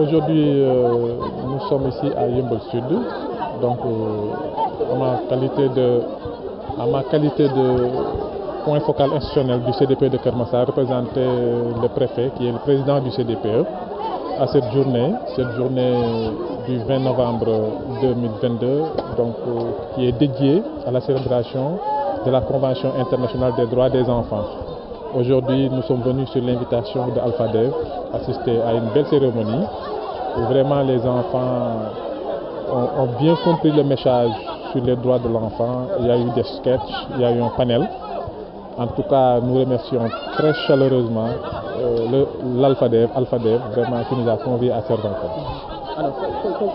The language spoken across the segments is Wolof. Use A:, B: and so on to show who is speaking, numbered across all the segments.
A: aujourd'hui, nous sommes ici à Yeumbeul Sud, donc à ma qualité de point focal institutionnel du CDPE de Keur Massar, représenter le préfet qui est le président du CDPE à cette journée du 20 novembre 2022, donc qui est dédiée à la célébration de la Convention internationale des droits des enfants. Aujourd'hui, nous sommes venus sur l'invitation de Alpha Dev assister à une belle cérémonie où vraiment les enfants ont bien compris le message sur les droits de l'enfant. Il y a eu des sketchs, il y a eu un panel. En tout cas, nous remercions très chaleureusement l'Alpha Dev vraiment qui nous a conviés à cette rencontre.
B: Alors,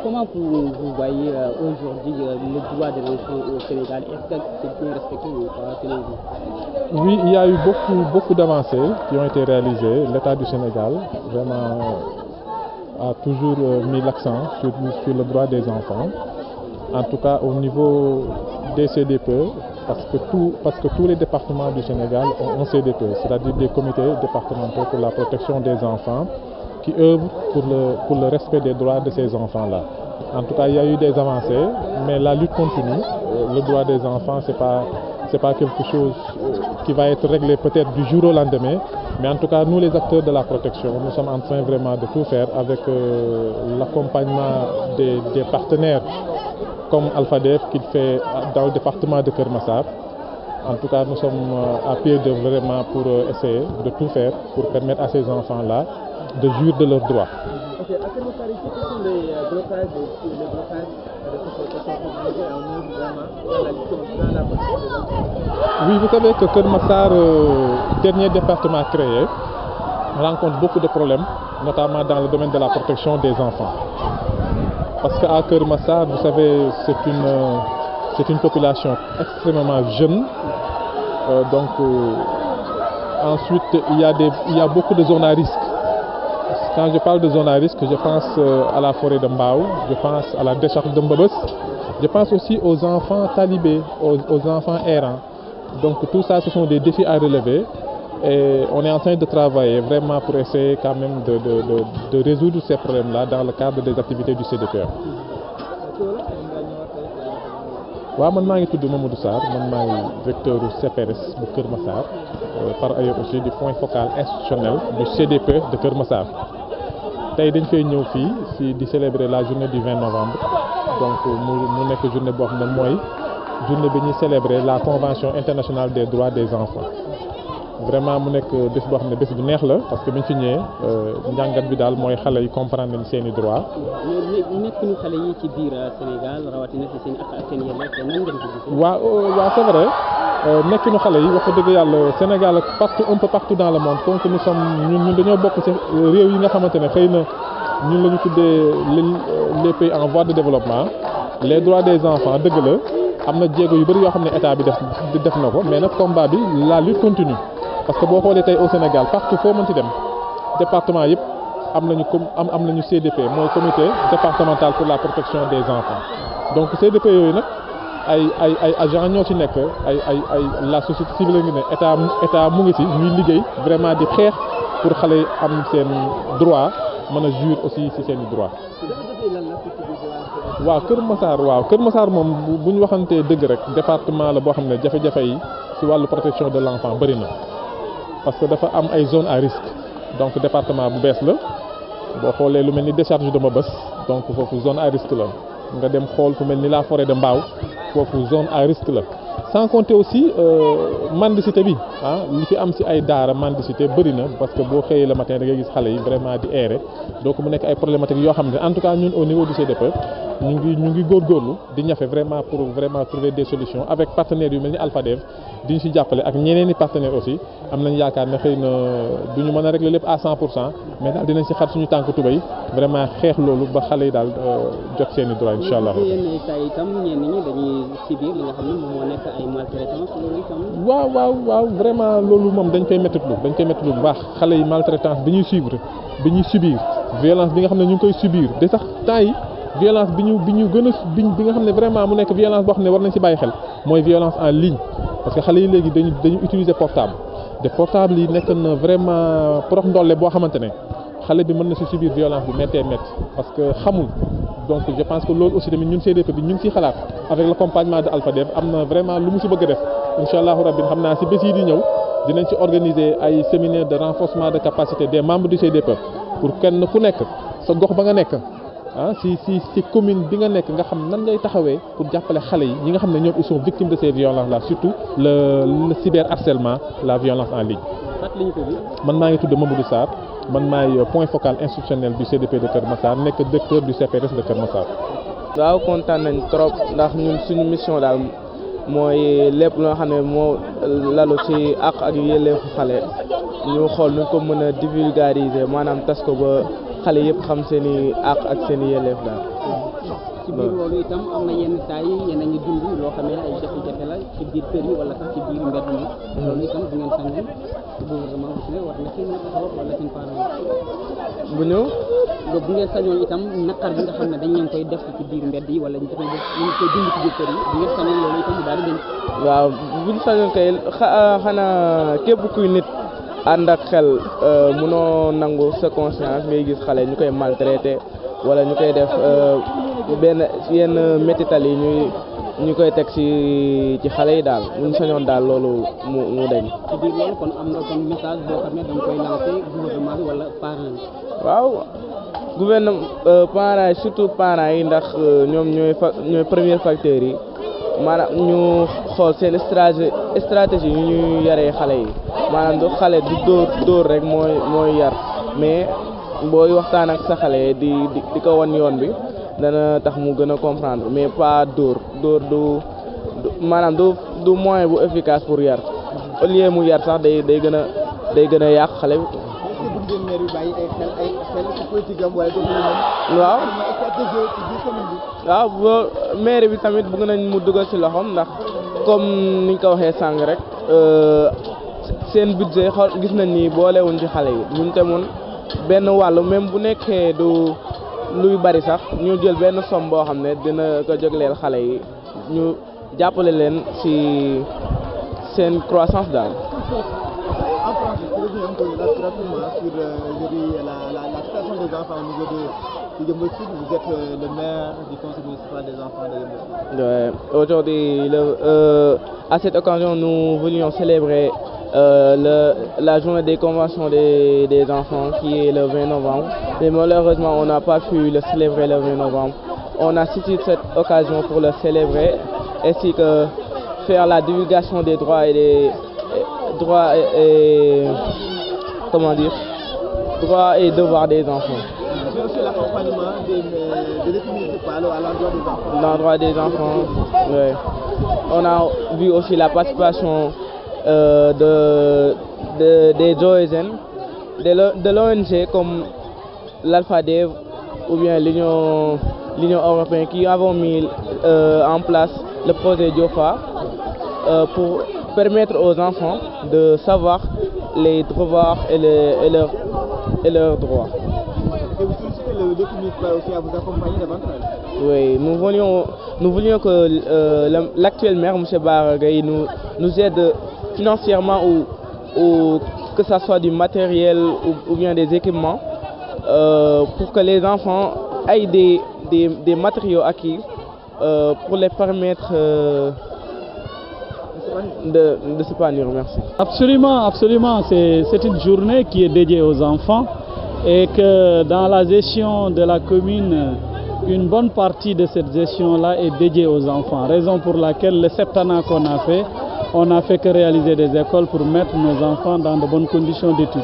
B: comment vous voyez aujourd'hui le droit de l'enfant au Sénégal? Est-ce que c'est bien respecté ou pas selon vous?
A: Oui, il y a eu beaucoup d'avancées qui ont été réalisées. L'État du Sénégal vraiment a toujours mis l'accent sur le droit des enfants. En tout cas, au niveau des CDPE, parce que tous les départements du Sénégal ont un CDPE, c'est-à-dire des comités départementaux pour la protection des enfants, qui œuvrent pour le respect des droits de ces enfants-là. En tout cas, il y a eu des avancées, mais la lutte continue. Le droit des enfants, c'est pas quelque chose qui va être réglé peut-être du jour au lendemain, mais en tout cas, nous les acteurs de la protection, nous sommes en train vraiment de tout faire avec l'accompagnement des partenaires comme Alpha Dev qu'il fait dans le département de Keur Massar. En tout cas, nous sommes à pied d'œuvre vraiment pour essayer de tout faire pour permettre à ces enfants-là de jouir de leurs droits.
B: Ok, à quel moment quels sont les blocages de cette protection organisée en œuvre vraiment dans la lutte contre la protection des enfants?
A: Oui, vous savez que Keur Massar, dernier département créé, rencontre beaucoup de problèmes, notamment dans le domaine de la protection des enfants. Parce qu'à Keur Massar, vous savez, c'est une population extrêmement jeune. Ensuite, il y a beaucoup de zones à risque. Quand je parle de zones à risque, je pense à la forêt de Mbao, je pense à la décharge de Mbebes, je pense aussi aux enfants talibés, aux enfants errants. Donc tout ça, ce sont des défis à relever et on est en train de travailler vraiment pour essayer quand même de résoudre ces problèmes-là dans le cadre des activités du CDPE. waaw man maa ngi tudd Mamadou Sarr man maay directeur du CPRS bu Keur Massar par ailleurs aussi du point focal institutionnel du CDPE de Keur Massar. Tey dañ fay ñëw fii di célébrer la journée du 20 novembre donc mu nekk journée boo xam ne mooy journée bi ñuy célébrer la Convention internationale des droits des enfants. Vraiment mu nekk bés boo xam ne bés bu neex la parce que biñ fi ñëwee njàngat bi daal mooy xale yi comprendre nañ seeni droit.
B: nekkinu xale yi ci biir Sénégal rawatina ci seen ak seen yelleef nan ngeen ko gisee?
A: waaw c'est vrai nekkinu xale yi wax dëgg yàlla Sénégal ak un peu partout dans le monde donc ñun dañoo bokk ci réew yi nga xamante ne xëy na ñun la ñu tuddee les pays en voie de développement les droits des enfants dëgg la am na jéego yu bëri yoo xam ne état bi def na ko mais nag combat bi la lutte continue. Parce que boo xoolee tey au Sénégal partout foo mën ci dem département yëpp am nañu CDP mooy comité départemental pour la protection des enfants donc CDP yooyu nag ay agents ñoo ci nekk la société civile ngi ne état mu ngi ci ñuy liggéey vraiment di xeex pour xale yi am seen droit mën a jouir aussi ci seen i droit. waaw Keur Massar moom bu ñu waxantee dëgg rek département la boo xam ne jafe-jafe yi ci wàllu protection de l'enfant bëri na. Parce que dafa am ay zones à risque donc département bu bees la boo xoolee lu mel ni décharge de Mbebes donc foofu zone à risque la nga dem xool fu mel ni la forêt de Mbao foofu zone à risque la sans compter aussi mendicité bi li fi am ci ay daara mendicité bëri na parce que boo xëyee le matin da ngay gis xale yi vraiment di errer donc mu nekk ay problématiques yoo xam ne en tout cas ñun au niveau du CDPE ñu ngi góorgóorlu di ñafe vraiment pour vraiment trouver des solutions avec partenaires yu mel ni Alpha Dev di ñu ci jàppale ak ñeneen i partenaires aussi am nañ yaakaar ne xëy na du ñu mën a régler lépp à 100% mais daal dinañ ci xar suñu tànk tubéy vraiment xeex loolu ba xale yi daal jot seen i droit incha allah.
B: yenn saa itam ñenn ñi dañuy subir li nga xam ne moom moo nekk ay maltraitance loolu itam.
A: waaw vraiment loolu moom dañ koy méttitlu bu baax xale yi maltraitance bi ñuy subir violence bi nga xam ne ñu ngi koy subir de sax temps yi violence bi nga xam ne vraiment mu nekk violence boo xam ne war nañ ci bàyyi xel mooy violence en ligne parce que xale yi léegi dañu utiliser portable de portable yi nekk na vraiment prox ndolle boo xamante ne xale bi mën na si subir violence bi méttee métti parce que xamul. Donc je pense que loolu aussi tamit ñun CDP bi ñu ngi ciy xalaat avec l'accompagnement de Alpha Dev am na vraiment lu mu si bëgg a def incha allahu rabbi xam naa si bés yi di ñëw dinañ ci organiser ay séminaire de renforcement de capacité des membres du CDP pour kenn ku nekk sa gox ba nga nekk si commune bi nga nekk nga xam nan ngay taxawee pour jàppale xale yi ñi nga xam ne ñoom ils sont victimes de ces violences là surtout le cyberharcèlement la violence en ligne. man maa ngi tudd Mamadou Sarr man maay point focal institutionnel du CDP de Kër Massar nekk directeur du CPRS de Kër Massar.
B: waaw kontaan nañ trop ndax ñun suñu mission daal mooy lépp loo xam ne moo lalu ci àq ak yelleefu xale ñu xool nuñ ko mën a divulgariser maanaam tas ko ba xale yëpp xam seen i àq ak seen i yelleef daal.
C: ci biir loolu itam am na yenn saa yi yéen a ngi dund loo xam ne ay jafe-jafe la ci biir kër yi wala sax ci biir mbedd mi loolu itam bu ngeen sañoon gouvernement bu ne war na ci nekk taxaw wala seen parents
B: bu ñu
C: bu ngeen sañoon itam naqar bi nga xam ne dañ leen koy def ci biir mbedd yi wala ñu koy def ñu koy dund ci biir kër yi bu ngeen sañoon loolu itam mu daal di gën.
B: waaw bu ñu sañoon kay xanaa képp kuy nit ànd ak xel mënoo nangu sa conscience ngay gis xale ñu koy maltraité wala ñu koy def benn yenn métital yi ñu koy teg ci xale yi daal bu ñu sañoon daal loolu mu dañ.
C: ci biir loolu kon am na kon message boo xam ne dañ koy lancé gouvernement bi wala parents yi.
B: waaw gouvernement parents yi surtout parents yi ndax ñoom ñooy premier facteurs yi maanaam ñu xool seen stratégie yu ñuy yaree xale yi maanaam du xale du dóor rek mooy yar mais booy waxtaan ak sa xale di ko wan yoon bi dana tax mu gën a comprendre mais pas dóor du maanaam du moyen bu efficace pour yar au lieu mu yar sax day gën a yàq xale bi. waaw maire bi tamit bëgg nañ mu dugal ci loxoom ndax comme niñ ko waxee sàng rek seen budget gis nañ ni boolewuñ ci xale yi buñ temoon benn wàll même bu nekkee du luy bari sax ñu jël benn somme boo xam ne dina ko jógleel xale yi ñu jàppale leen ci seen croissance daal.
D: En France, je reviens un peu rapidement sur la situation des enfants au niveau de Yeumbeul Sud. Vous êtes le maire du conseil municipal des enfants de Yeumbeul Sud.
B: Ouais. Aujourd'hui, à cette occasion, nous voulions célébrer la journée des conventions des enfants qui est le 20 novembre. Mais malheureusement, on n'a pas pu le célébrer le 20 novembre. On a saisi cette occasion pour le célébrer ainsi que faire la divulgation des droits et des droits et droits et devoirs des enfants.
D: C'est aussi l'accompagnement de l'équipe municipale à l'endroit des enfants.
B: L'endroit des enfants, oui. On a vu aussi la participation des JOSN, de l'ONG comme l'Alpha Dev ou bien l'Union européenne qui avons mis en place le projet Diofa pour permettre aux enfants de savoir les devoirs et leurs droits.
D: Et vous sollicitez l'équipe municipale aussi à vous accompagner davantage?
B: Oui, nous voulions que l'actuel maire, M. Baragay, nous aide financièrement ou que ce soit du matériel ou bien des équipements pour que les enfants aient des matériaux acquis pour les permettre de s'épanouir. Merci.
E: Absolument, absolument. C'est une journée qui est dédiée aux enfants et que dans la gestion de la commune, une bonne partie de cette gestion-là est dédiée aux enfants. Raison pour laquelle le septennat qu'on a fait, on n'a fait que réaliser des écoles pour mettre nos enfants dans de bonnes conditions d'études.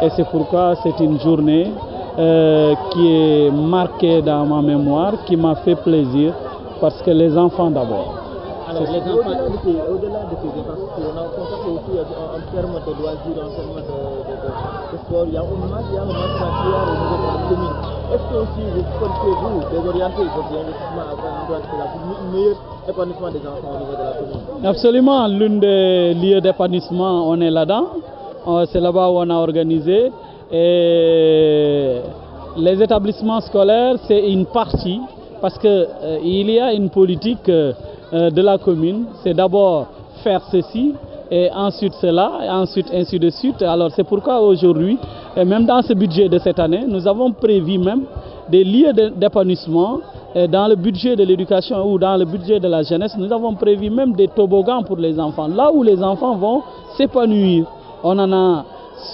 E: Et c'est pourquoi c'est une journée qui est marquée dans ma mémoire, qui m'a fait plaisir, parce que les enfants d'abord.
D: Alors, les enfants, au-delà de ces infrastructures, on a constaté aussi en termes de loisirs, en termes de sport, il y a un match au niveau de la commune. Est-ce que aussi vous comptez désorienter votre investissement pour un meilleur épanouissement des enfants au niveau de la commune?
E: Absolument, l'un des lieux d'épanouissement, on est là-dedans. C'est là-bas où on a organisé. Et les établissements scolaires, c'est une partie, parce qu'il y a une politique de la commune, c'est d'abord faire ceci, et ensuite cela, et ensuite ainsi de suite. Alors c'est pourquoi aujourd'hui, et même dans ce budget de cette année, nous avons prévu même des lieux d'épanouissement. Dans le budget de l'éducation ou dans le budget de la jeunesse, nous avons prévu même des toboggans pour les enfants, là où les enfants vont s'épanouir. On en a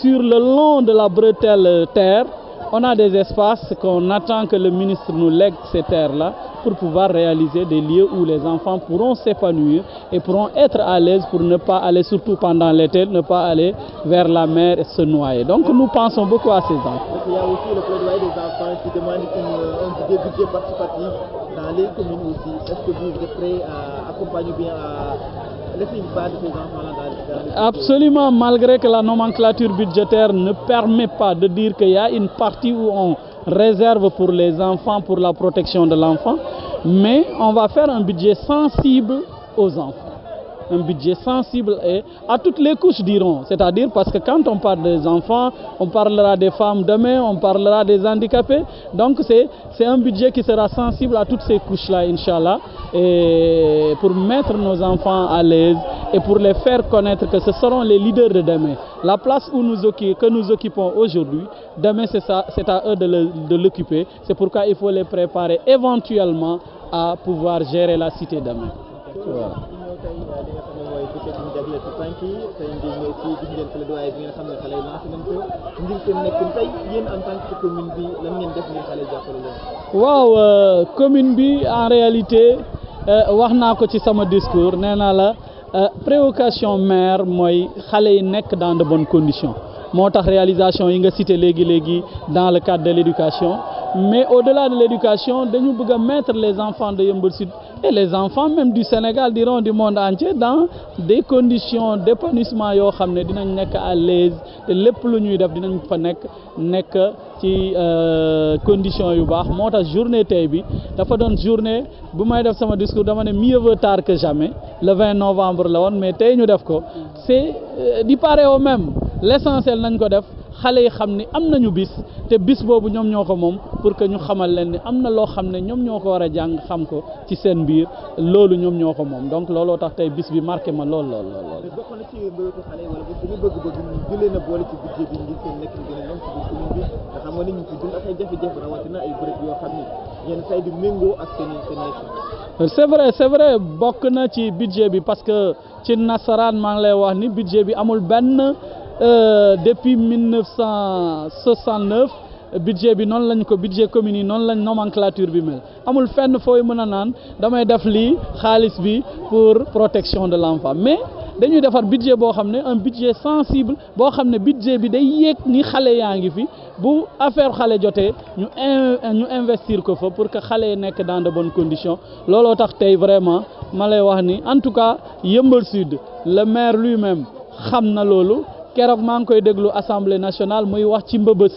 E: sur le long de la bretelle terre, on a des espaces qu'on attend que le ministre nous lègue ces terres-là pour pouvoir réaliser des lieux où les enfants pourront s'épanouir et pourront être à l'aise pour ne pas aller, surtout pendant l'été, ne pas aller vers la mer et se noyer. Donc nous pensons beaucoup à ces enfants.
D: Il y a aussi le plaidoyer des enfants qui demandent un budget participatif dans les communes aussi. Est-ce que vous êtes prêts à accompagner bien, à laisser une part de ces enfants-là dans les
E: Absolument, malgré que la nomenclature budgétaire ne permet pas de dire qu'il y a une partie où on réserve pour les enfants, pour la protection de l'enfant, mais on va faire un budget sensible aux enfants. Un budget sensible et à toutes les couches, diront. C'est-à-dire parce que quand on parle des enfants, on parlera des femmes demain, on parlera des handicapés. Donc c'est un budget qui sera sensible à toutes ces couches-là, Inch'Allah, et pour mettre nos enfants à l'aise et pour les faire connaître que ce seront les leaders de demain. La place que nous occupons aujourd'hui, demain c'est à eux de l'occuper. C'est pourquoi il faut les préparer éventuellement à pouvoir gérer la cité demain. Voilà. waaw commune bi en réalité wax naa ko ci sama discours nee naa la préoccupation maire mooy xale yi nekk dans de bonnes conditions moo tax réalisation yi nga cité léegi dans le cadre de l'éducation, mais au-delà de l'éducation dañu bëgg a mettre les enfants de Yeumbeul Sud et les enfants même du Sénégal, diront du monde entier, dans des conditions d'épanouissement yoo xam ne dinañ nekk à l'aise te lépp lu ñuy def dinañ fa nekk ci conditions yu baax. moo tax journée tey bi dafa doon journée bu may def sama discours dama ne mieux vaut tard que jamais. Le 20 novembre la woon, mais tey ñu def ko c'est di pare au même. L'essentiel nañ ko def xale yi xam ni am nañu bis te bis boobu ñoom ñoo ko moom pour que ñu xamal leen ni am na loo xam ne ñoom ñoo ko war a jàng xam ko ci seen biir loolu ñoom ñoo ko moom. Donc looloo tax tey bis bi marqué ma lool.
D: bokk na ci mbéyatu xale yi wala bu ñu bëgg ñu leen a boole ci budget bi ngir seen nekk gën a ñoom ci biir commune bi nga xam nga ni ñu ci dund ak ay jafe-jafe rawatina ay bërëb yoo xam ni yenn say di méngoo ak seen nekk.
E: C'est vrai bokk na ci budget bi parce que ci nasaraan maa ngi lay wax ni budget bi amul benn depuis 1969 budget bi noonu lañ ko budget commune yi noonu lañ nomenclature bi mel amul fenn fooy mën a naan damay def lii xaalis bi pour protection de l'enfant, mais dañuy defar budget boo xam ne un budget sensible boo xam ne budget bi day yéeg ni xale yaa ngi fi bu affaire xale jotee ñu investir ko fa pour que xale yi nekk dans de bonnes conditions. Looloo tax tey vraiment ma lay wax ni en tout cas Yeumbeul Sud le maire lui-même xam na loolu. Keroog maa ngi koy déglu Assemblée nationale muy wax ci mbëbës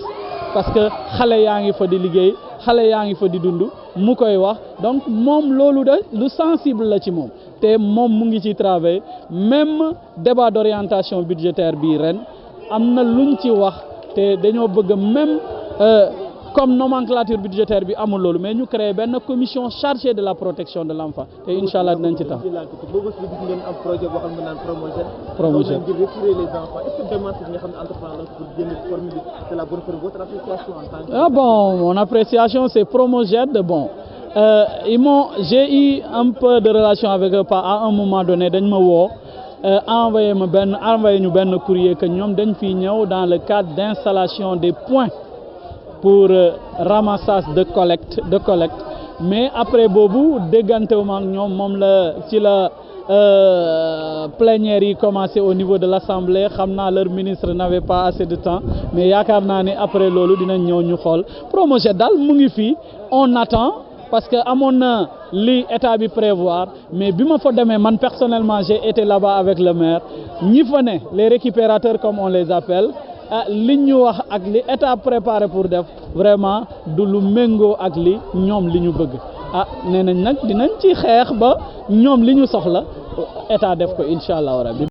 E: parce que xale yaa ngi fa di liggéey xale yaa ngi fa di dund mu koy wax donc moom loolu de lu sensible la ci moom te moom mu ngi ci travail. Même débat d'orientation budgétaire bii ren am na luñ ci wax te dañoo bëgg même comme nomenclature budgétaire bi amul loolu mais ñu créer benn commission chargée de la protection de l'enfant te Inch'Allah dinañ ci tax. Promoged. Ah bon, mon appréciation c'est Promoged. Bon, j'ai eu un peu de relation avec eux à un moment donné dañ ma woo envoyé ñu benn courrier que ñoom dañ fi ñëw dans le cadre d'installation des points pour ramassage de collecte mais après boobu déggantewuma ak ñoom moom la ci la plénière yi commencé au niveau de l'Assemblée. Xam naa leur ministre n'avait pas assez de temps mais yaakaar naa ne après loolu dinañ ñëw ñu xool Promoged daal mu ngi fii on attend parce que amoon na li état bi prévoir mais bi ma fa demee man personnellement j'ai été là-bas avec le maire ñi fa ne les récupérateurs comme on les appelle li ñu wax ak li état préparé pour def vraiment du lu méngoo ak li ñoom li ñu bëgg nee nañ nag dinañ ci xeex ba ñoom li ñu soxla état def ko incha allah rabbi